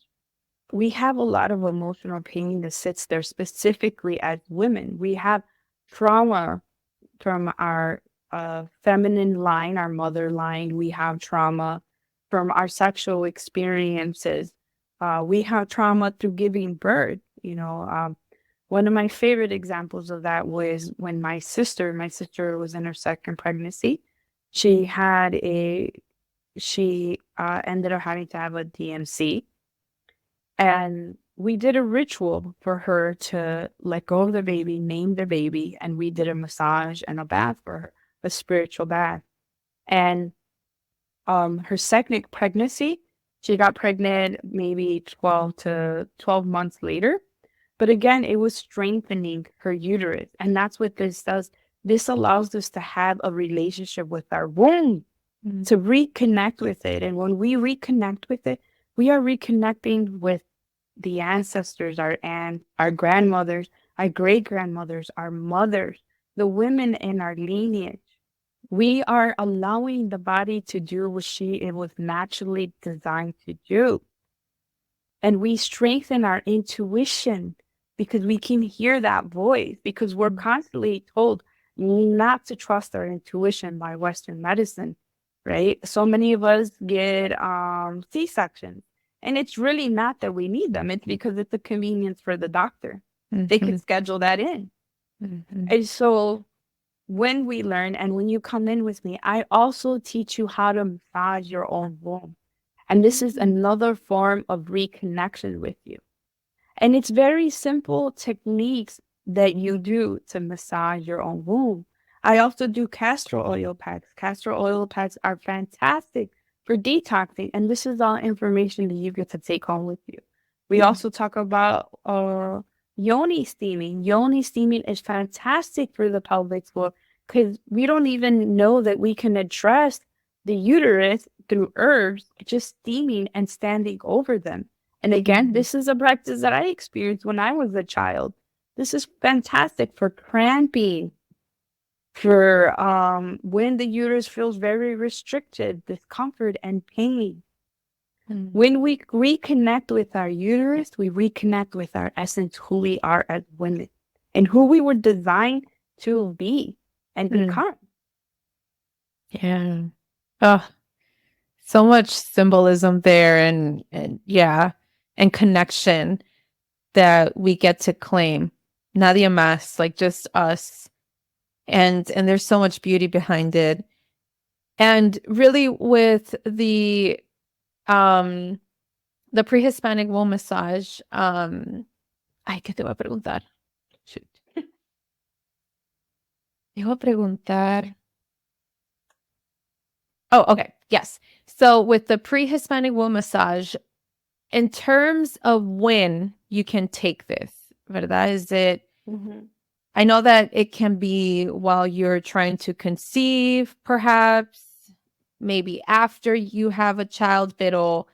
we have a lot of emotional pain that sits there, specifically as women. We have trauma from our feminine line, our mother line. We have trauma from our sexual experiences. We have trauma through giving birth. One of my favorite examples of that was when my sister was in her second pregnancy. She ended up having to have a DMC. And we did a ritual for her to let go of the baby, name the baby, and we did a massage and a bath for her, a spiritual bath. And her second pregnancy, she got pregnant maybe 12 months later. But again, it was strengthening her uterus. And that's what this does. This allows us to have a relationship with our womb, to reconnect with it. And when we reconnect with it, we are reconnecting with the ancestors, our grandmothers, our great-grandmothers, our mothers, the women in our lineage. We are allowing the body to do what it was naturally designed to do. And we strengthen our intuition, because we can hear that voice, because we're constantly told not to trust our intuition by Western medicine, right? So many of us get C-sections. And it's really not that we need them. It's because it's a convenience for the doctor. They can schedule that in. And so when we learn and when you come in with me, I also teach you how to massage your own womb. And this is another form of reconnection with you. And it's very simple techniques that you do to massage your own womb. I also do castor oil packs. Castor oil packs are fantastic for detoxing. And this is all information that you get to take home with you. We also talk about yoni steaming. Yoni steaming is fantastic for the pelvic floor because we don't even know that we can address the uterus through herbs, just steaming and standing over them. And again, this is a practice that I experienced when I was a child. This is fantastic for cramping, for when the uterus feels very restricted, discomfort and pain. When we reconnect with our uterus, we reconnect with our essence, who we are as women and who we were designed to be and become. Yeah. Oh, so much symbolism there and yeah, and connection that we get to claim. Nadie más, like just us. And there's so much beauty behind it. And really with the pre-Hispanic womb massage, ay, ¿qué te voy a preguntar? Shoot. Te voy a preguntar. Oh, okay. Yes. So with the pre-Hispanic womb massage, in terms of when you can take this, ¿verdad? Is it, I know that it can be while you're trying to conceive, perhaps, maybe after you have a child, pero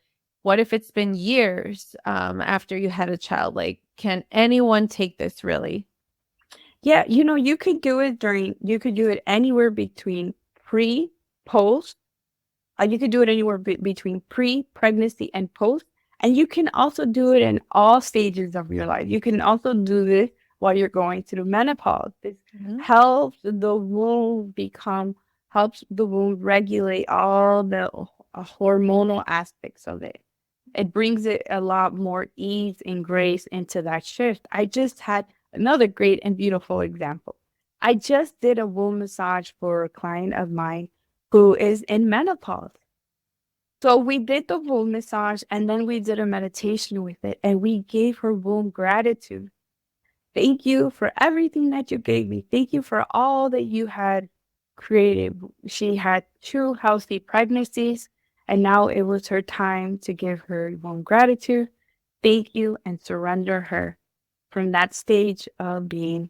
what if it's been years after you had a child? Like, can anyone take this really? Yeah, you could do it anywhere between pre, post. You could do it anywhere between pre-pregnancy and post. And you can also do it in all stages of your life. You can also do this while you're going through menopause. This helps the womb regulate all the hormonal aspects of it. It brings it a lot more ease and grace into that shift. I just had another great and beautiful example. I just did a womb massage for a client of mine who is in menopause. So we did the womb massage and then we did a meditation with it and we gave her womb gratitude. Thank you for everything that you gave me. Thank you for all that you had created. She had 2 healthy pregnancies and now it was her time to give her womb gratitude, thank you, and surrender her from that stage of being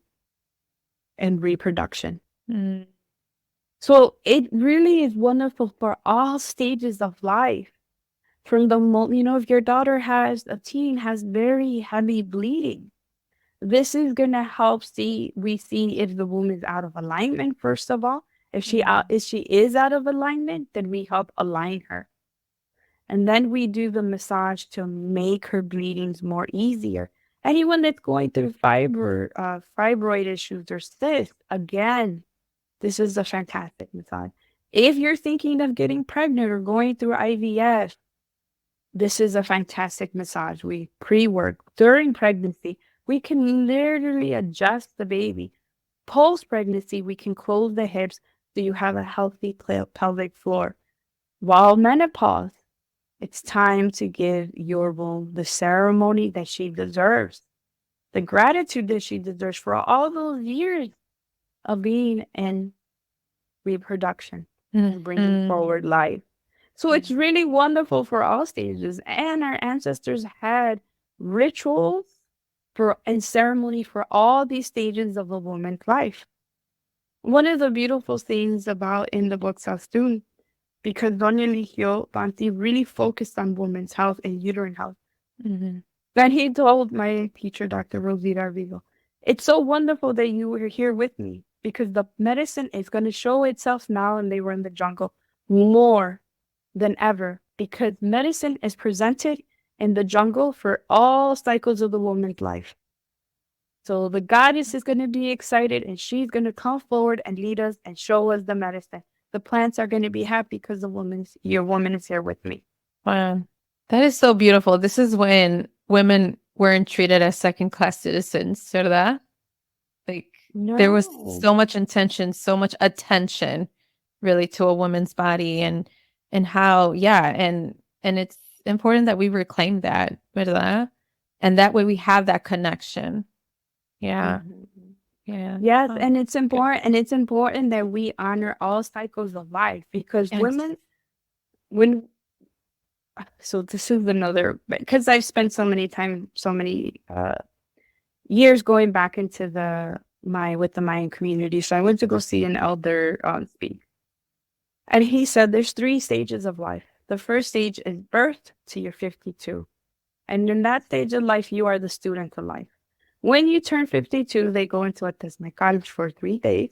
in reproduction. So it really is wonderful for all stages of life. From the moment, if your daughter has very heavy bleeding, this is going to help we see if the womb is out of alignment, first of all. If she is out of alignment, then we help align her. And then we do the massage to make her bleedings more easier. Anyone that's going through fibroid issues or cysts, again, this is a fantastic massage. If you're thinking of getting pregnant or going through IVF, this is a fantastic massage. We pre-work during pregnancy. We can literally adjust the baby. Post-pregnancy, we can close the hips so you have a healthy pelvic floor. While menopause, it's time to give your womb the ceremony that she deserves, the gratitude that she deserves for all those years of being in reproduction and bringing forward life. So it's really wonderful for all stages. And our ancestors had rituals and ceremony for all these stages of a woman's life. One of the beautiful things about in the book Sastun, because Doña Ligio Banti really focused on women's health and uterine health, then he told my teacher, Dr. Rosita Arvigo, it's so wonderful that you were here with me because the medicine is going to show itself now, and they were in the jungle, more than ever, because medicine is presented in the jungle for all cycles of the woman's life. So the goddess is going to be excited and she's going to come forward and lead us and show us the medicine. The plants are going to be happy because your woman is here with me. Wow. That is so beautiful. This is when women weren't treated as second-class citizens, ¿verdad? Like There was No. so much intention, so much attention really to a woman's body and how, yeah, and it's important that we reclaim that, ¿verdad? And that way we have that connection. Yeah. Mhm. Yeah. Yes, Oh, and it's good. important, and it's important that we honor all cycles of life because Yes. women, when so this is another because I've spent so many years going back into the my with the Mayan community. So I went to go see an elder speak, and he said there's three stages of life. The first stage is birth to your 52, and in that stage of life, you are the student of life. When you turn 52, they go into a tesmekal for 3 days.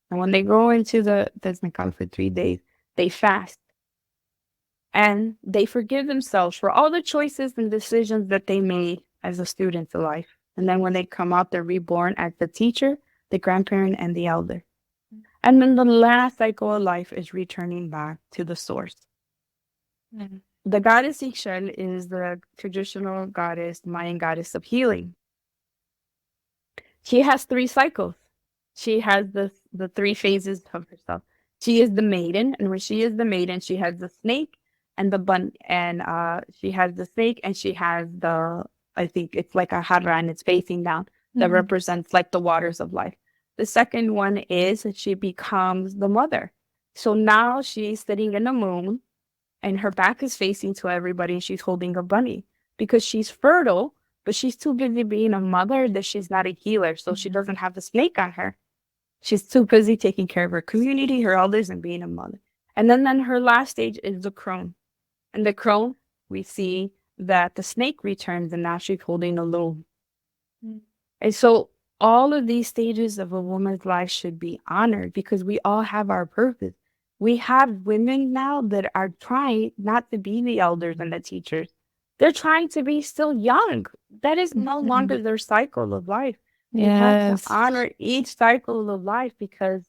And when they go into the tesmekal for 3 days, they fast and they forgive themselves for all the choices and decisions that they made as a student of life. And then when they come out, they're reborn as the teacher, the grandparent, and the elder. And then the last cycle of life is returning back to the source. Mm. The goddess Ixchel is the traditional goddess, Mayan goddess of healing. She has 3 cycles. She has the 3 phases of herself. She is the maiden, and when she is the maiden, she has the snake and the bun, and she has the snake, and she has the I think it's like a hadra, and it's facing down that represents like the waters of life. The second one is that she becomes the mother. So now she's sitting in the moon, and her back is facing to everybody, and she's holding a bunny because she's fertile, but she's too busy being a mother that she's not a healer, so she doesn't have the snake on her. She's too busy taking care of her community, her elders, and being a mother. And then her last stage is the crone. And the crone, we see that the snake returns, and now she's holding a loom. And so all of these stages of a woman's life should be honored because we all have our purpose. We have women now that are trying not to be the elders and the teachers. They're trying to be still young. That is no longer their cycle of life. We have to Yes. honor each cycle of life because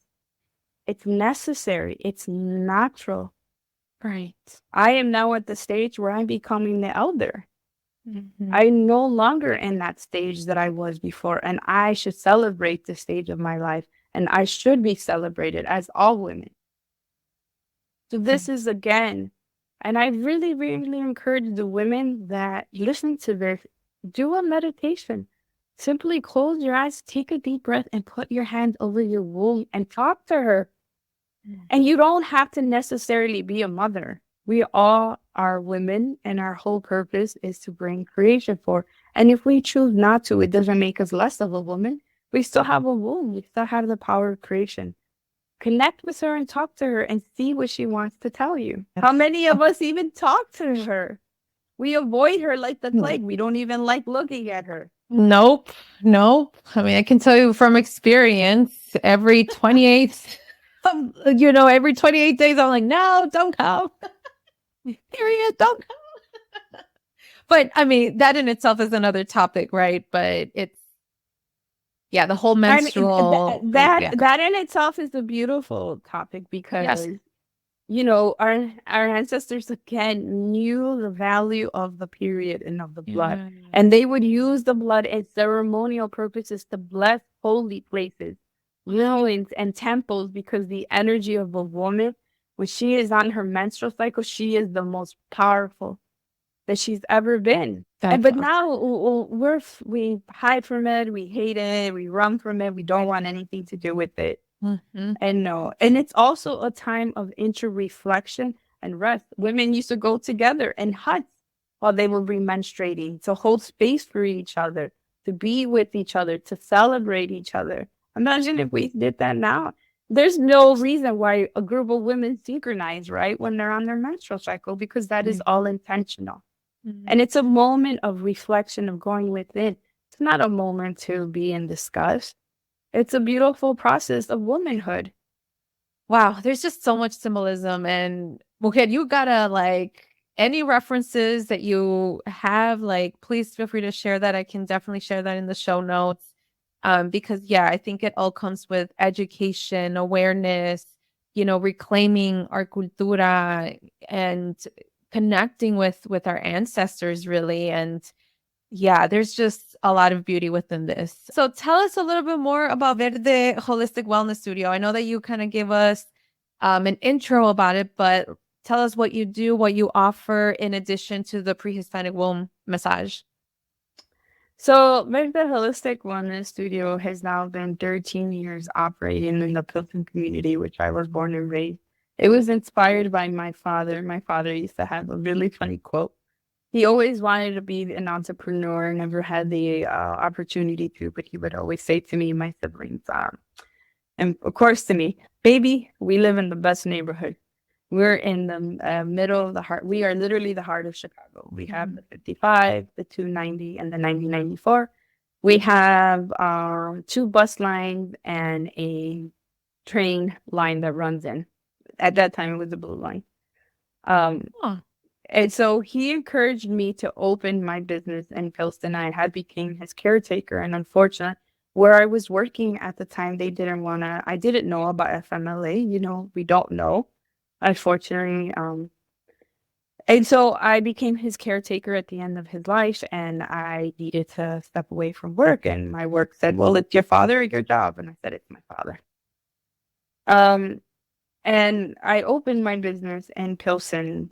it's necessary. It's natural. Right. I am now at the stage where I'm becoming the elder. Mhm. I'm no longer in that stage that I was before, and I should celebrate the stage of my life, and I should be celebrated as all women. So this is again, and I really, really encourage the women that listen to this, do a meditation. Simply close your eyes, take a deep breath, and put your hand over your womb and talk to her. And you don't have to necessarily be a mother. We all are women, and our whole purpose is to bring creation forth. And if we choose not to, it doesn't make us less of a woman. We still have a womb. We still have the power of creation. Connect with her and talk to her and see what she wants to tell you. How many of us even talk to her? We avoid her like the plague. We don't even like looking at her. Nope. Nope. I mean, I can tell you from experience, every 28, every 28 days, I'm like, no, don't come. Period. Don't come. But I mean, that in itself is another topic, right? But it's, yeah, the whole I mean, menstrual. Yeah. that in itself is a beautiful topic because Yes. our ancestors again knew the value of the period and of the blood, Yeah. and they would use the blood as ceremonial purposes to bless holy places, ruins, and temples because the energy of a woman, when she is on her menstrual cycle, she is the most powerful that she's ever been. And That's but now we hide from it, we hate it, we run from it, we don't want anything to do with it. Mhm. And no, and it's also a time of inter-reflection and rest. Women used to go together in huts while they were remenstruating to hold space for each other, to be with each other, to celebrate each other. Imagine if we did that now. There's no reason why a group of women synchronize, right, when they're on their menstrual cycle, because that is all intentional. And it's a moment of reflection, of going within. It's not a moment to be in disgust. It's a beautiful process of womanhood. Wow, there's just so much symbolism. And Mujer, you gotta like any references that you have, like, please feel free to share that. I can definitely share that in the show notes. Because yeah, I think it all comes with education, awareness, reclaiming our cultura and connecting with our ancestors really. And Yeah, there's just a lot of beauty within this. So tell us a little bit more about Verde Holistic Wellness Studio. I know that you kind of gave us an intro about it, but tell us what you do, what you offer in addition to the pre-Hispanic womb massage. So, Verde Holistic Wellness Studio has now been 13 years operating in the Pilsen community, which I was born and raised. It was inspired by my father. My father used to have a really funny quote. He always wanted to be an entrepreneur, never had the opportunity to, but he would always say to me and my siblings, and of course to me, baby, we live in the best neighborhood. We're in the middle of the heart. We are literally the heart of Chicago. We have the 55, the 290, and the 9094. We have two bus lines and a train line that runs in. At that time, it was the blue line. Oh, And so he encouraged me to open my business in Pilsen. I had became his caretaker. And unfortunately, where I was working at the time, they didn't want to, I didn't know about FMLA. You know, we don't know, unfortunately. And so I became his caretaker at the end of his life, and I needed to step away from work. And my work said, well, it's your father or your job. And I said, it's my father. Um, and I opened my business in Pilsen.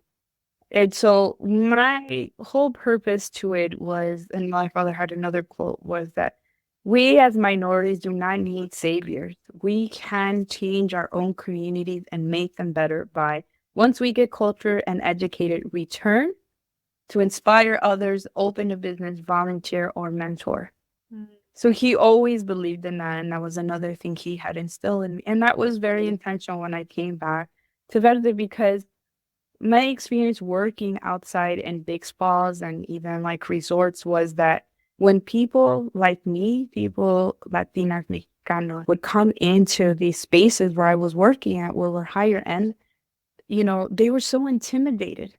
And so my whole purpose to it was, and my father had another quote, was that we as minorities do not need saviors. We can change our own communities and make them better by, once we get cultured and educated, return to inspire others, open a business, volunteer, or mentor. So he always believed in that. And that was another thing he had instilled in me. And that was very intentional when I came back to Verde, because my experience working outside in big spas and even like resorts was that when people like me, people Latinas, Mexicanos, would come into these spaces where I was working at, where we're higher end, you know, they were so intimidated.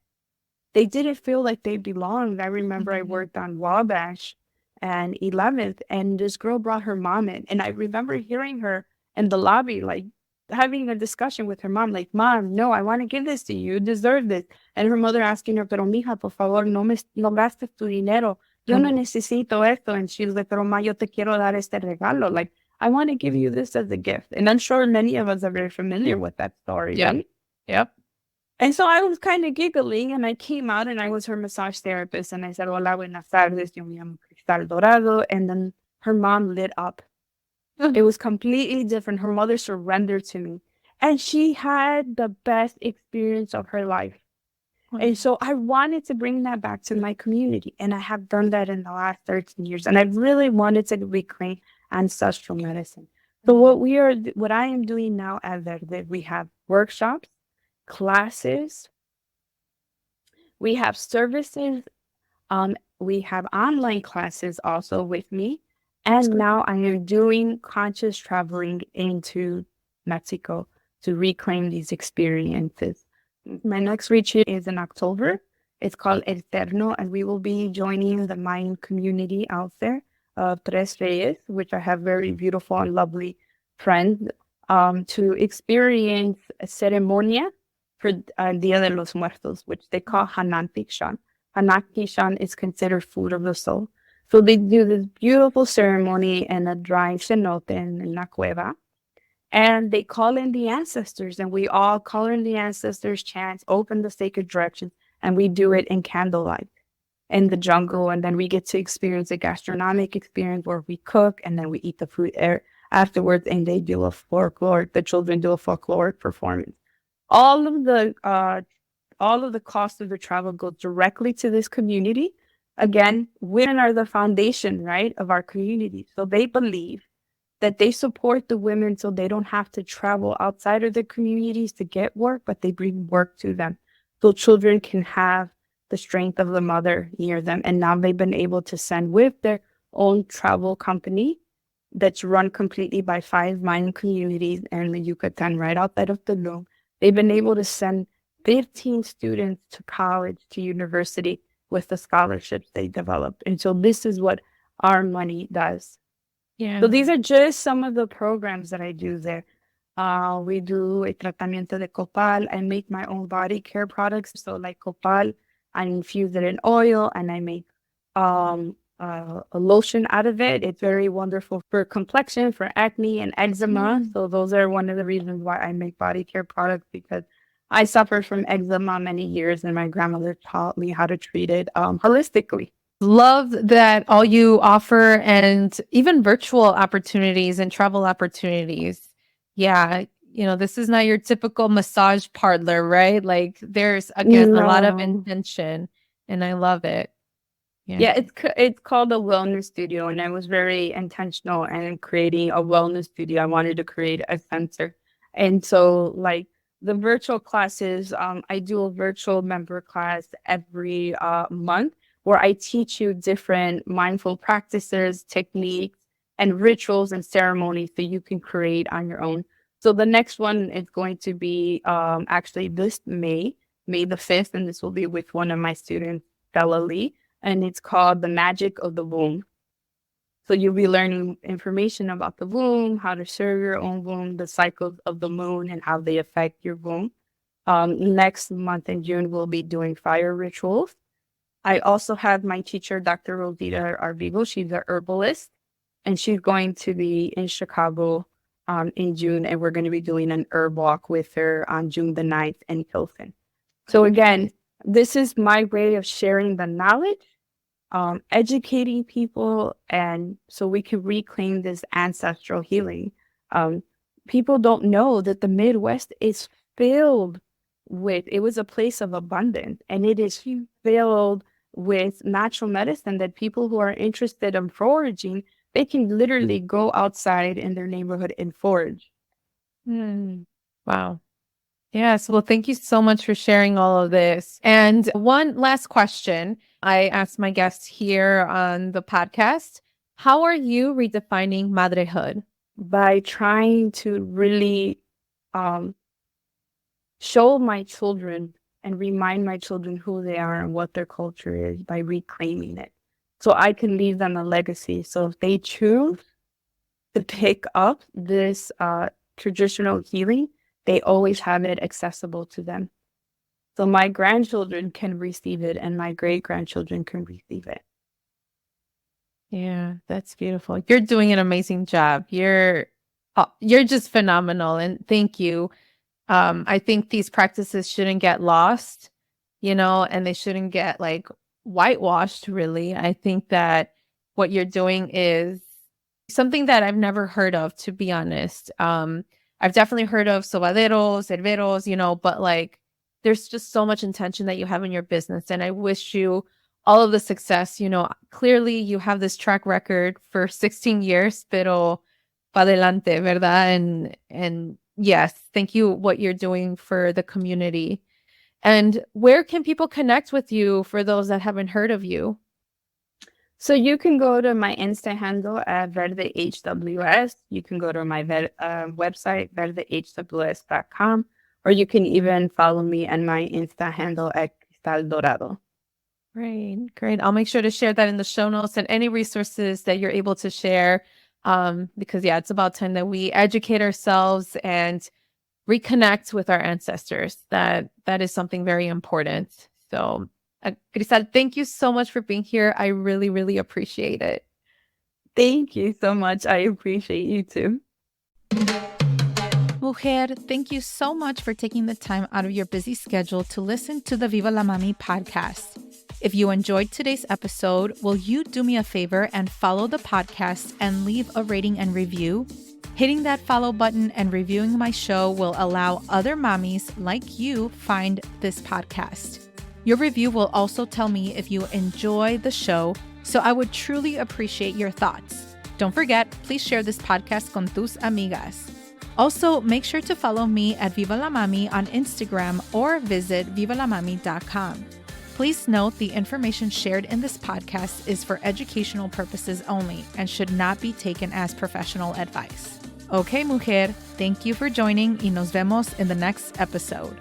They didn't feel like they belonged. I remember I worked on Wabash and 11th, and this girl brought her mom in. And I remember hearing her in the lobby, like having a discussion with her mom, like, Mom, no, I want to give this to you. You deserve this. And her mother asking her, pero mija, por favor, no gastes tu dinero. Yo no necesito esto. And she was like, pero ma, yo te quiero dar este regalo. Like, I want to give you this as a gift. And I'm sure many of us are very familiar with that story, yeah. right? Yep. And so I was kind of giggling, and I came out and I was her massage therapist. And I said, Hola, buenas tardes. Yo me llamo Cristal Dorado. And then her mom lit up. It was completely different. Her mother surrendered to me. And she had the best experience of her life. And so I wanted to bring that back to my community. And I have done that in the last 13 years. And I really wanted to reclaim ancestral medicine. So what I am doing now at Verde, we have workshops, classes, we have services, we have online classes also with me. And now I am doing conscious traveling into Mexico to reclaim these experiences. My next retreat is in October. It's called Eterno, and we will be joining the Mayan community out there of Tres Reyes, which I have very beautiful and lovely friends, to experience a ceremonia for Dia de los Muertos, which they call Hanantikshan. Hanantikshan is considered food of the soul. So they do this beautiful ceremony in a dry cenote in La Cueva. And they call in the ancestors, and we all call in the ancestors, chant, open the sacred directions, and we do it in candlelight in the jungle. And then we get to experience a gastronomic experience where we cook and then we eat the food afterwards, and they do a folklore, the children do a folkloric performance. All of the cost of the travel goes directly to this community. Again, women are the foundation, right, of our community. So they believe that they support the women so they don't have to travel outside of their communities to get work, but they bring work to them so children can have the strength of the mother near them. And now they've been able to send with their own travel company that's run completely by 5 Mayan communities in the Yucatan, right outside of Tulum. They've been able to send 15 students to college, to university with the scholarships they developed. And so this is what our money does. Yeah. So these are just some of the programs that I do there. We do a tratamiento de copal. I make my own body care products. So like copal, I infuse it in oil, and I make a lotion out of it. It's very wonderful for complexion, for acne and eczema. So those are one of the reasons why I make body care products, because I suffered from eczema many years and my grandmother taught me how to treat it holistically. Love that all you offer, and even virtual opportunities and travel opportunities. Yeah, this is not your typical massage parlor, right? Like there's, again, a lot of No. intention, and I love it. Yeah. Yeah, it's called a wellness studio, and I was very intentional in creating a wellness studio. I wanted to create a center, and so like the virtual classes, I do a virtual member class every month where I teach you different mindful practices, techniques, and rituals and ceremonies that you can create on your own. So the next one is going to be actually this May the 5th, and this will be with one of my students, Stella Lee, and it's called The Magic of the Womb. So you'll be learning information about the womb, how to serve your own womb, the cycles of the moon, and how they affect your womb. Next month in June, we'll be doing fire rituals. I also have my teacher, Dr. Rosita Arvigo. She's a herbalist, and she's going to be in Chicago in June, and we're going to be doing an herb walk with her on June the 9th in Hilton. So again, this is my way of sharing the knowledge, educating people, and so we can reclaim this ancestral healing. People don't know that the Midwest is filled with, it was a place of abundance, and it is filled with natural medicine that people who are interested in foraging, they can literally go outside in their neighborhood and forage. Wow. Yes. Well, thank you so much for sharing all of this. And one last question I asked my guests here on the podcast. How are you redefining motherhood? By trying to really show my children and remind my children who they are and what their culture is, by reclaiming it. So I can leave them a legacy. So if they choose to pick up this traditional healing, they always have it accessible to them. So my grandchildren can receive it and my great-grandchildren can receive it. Yeah, that's beautiful. You're doing an amazing job. You're just phenomenal. And thank you. I think these practices shouldn't get lost, and they shouldn't get like whitewashed, really. I think that what you're doing is something that I've never heard of, to be honest. I've definitely heard of sobaderos, herberos, but like there's just so much intention that you have in your business. And I wish you all of the success. Clearly you have this track record for 16 years, pero pa adelante, ¿verdad? And yes, thank you what you're doing for the community. And where can people connect with you for those that haven't heard of you? So you can go to my Insta handle at Verde HWS. You can go to my website, verdehws.com, or you can even follow me on my Insta handle at Cristal Dorado. Great. I'll make sure to share that in the show notes and any resources that you're able to share. Because it's about time that we educate ourselves and reconnect with our ancestors. That is something very important. So Cristal, thank you so much for being here. I really, really appreciate it. Thank you so much. I appreciate you too. Mujer, thank you so much for taking the time out of your busy schedule to listen to the Viva la Mami podcast. If you enjoyed today's episode, will you do me a favor and follow the podcast and leave a rating and review? Hitting that follow button and reviewing my show will allow other mommies like you find this podcast. Your review will also tell me if you enjoy the show, so I would truly appreciate your thoughts. Don't forget, please share this podcast con tus amigas. Also, make sure to follow me at Viva la Mami on Instagram or visit vivalamami.com. Please note the information shared in this podcast is for educational purposes only and should not be taken as professional advice. Okay, mujer, thank you for joining y nos vemos in the next episode.